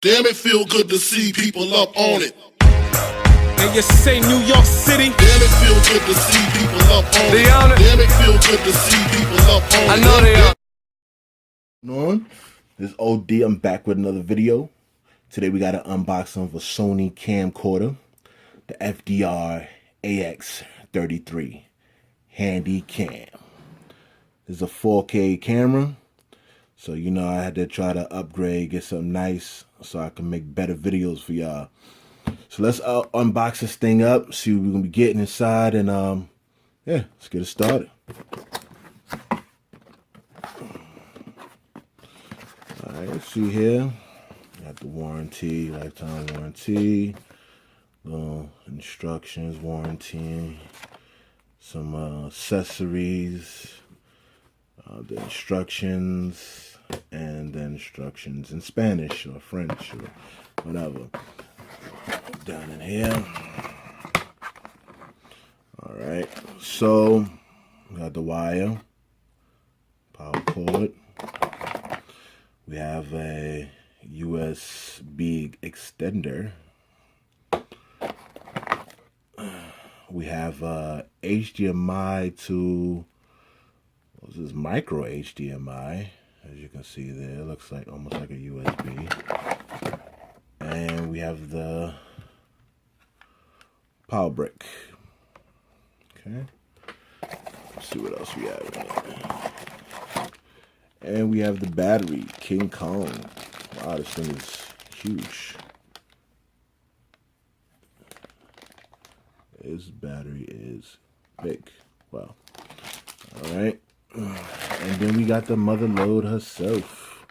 Damn, it feel good to see people up on it. And you say New York City? Damn, it feel good to see people up on it. They on it. Damn, it feel good to see people up on it. I know they are. This is OD. I'm back with another video. Today we got an unboxing of a Sony camcorder, the FDR AX33 Handycam. This is a 4K camera, so you know I had to try to upgrade, get something nice so I can make better videos for y'all. So let's unbox this thing up, see what we're gonna be getting inside, and yeah, let's get it started. Alright, let's see here. Got the warranty, lifetime warranty, little instructions, warranty, some accessories, the instructions, and the instructions in Spanish or French or whatever. Down in here. Alright, so we got the wire, power cord. We have a USB extender. We have HDMI to, what's this, micro HDMI. As you can see there, it looks like almost like a USB. And we have the power brick. Okay. Let's see what else we have in it. And we have the battery, King Kong. Wow, this thing is huge. This battery is big. Wow. Alright. And then we got the mother load herself.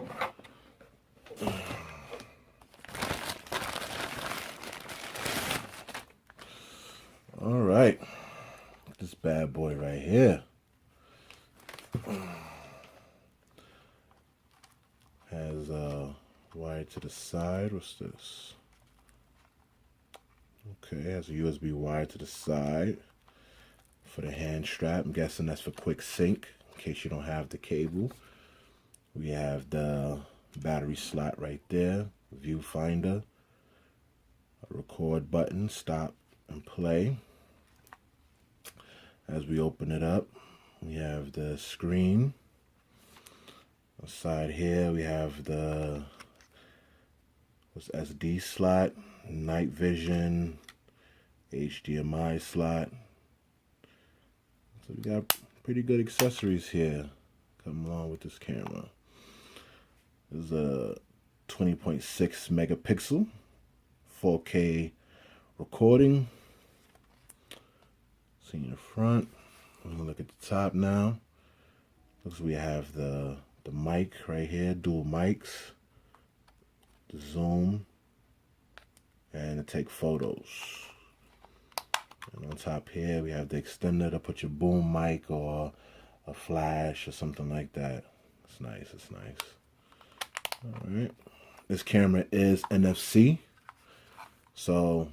Alright. This bad boy right here. Has a wire to the side. What's this? Okay, has a USB wire to the side for the hand strap. I'm guessing that's for quick sync in case you don't have the cable. We have the battery slot right there, viewfinder, a record button, stop and play. As we open it up, we have the screen. Side here we have the SD slot, night vision, HDMI slot. So we got pretty good accessories here coming along with this camera. This is a 20.6 megapixel 4K recording. See in the front. I'm gonna look at the top now. Looks like we have the mic right here, dual mics, the zoom, and to take photos. And on top here we have the extender to put your boom mic or a flash or something like that. It's nice, it's nice. Alright. This camera is NFC. So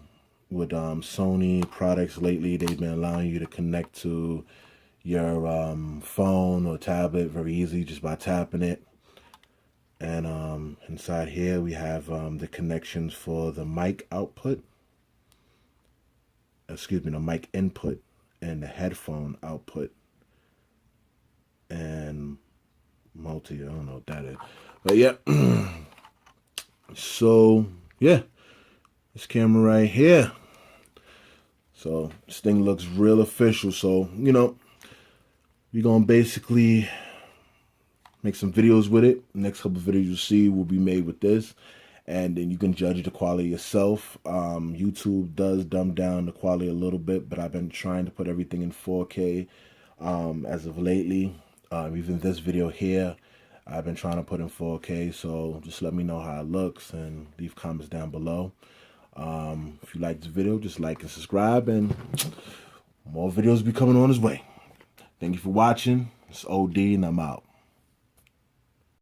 with Sony products lately, they've been allowing you to connect to your phone or tablet very easily just by tapping it. And inside here we have the connections for the mic output, excuse me, the mic input and the headphone output, and multi, I don't know what that is, but yeah. So yeah, this camera right here. So this thing looks real official. So you know, we're gonna basically make some videos with it. The next couple of videos you'll see will be made with this, and then you can judge the quality yourself. YouTube does dumb down the quality a little bit, but I've been trying to put everything in 4K as of lately. Even this video here, I've been trying to put in 4K, so just let me know how it looks and leave comments down below. If you like this video, just like and subscribe, and more videos will be coming on his way. Thank you for watching. It's OD, and I'm out.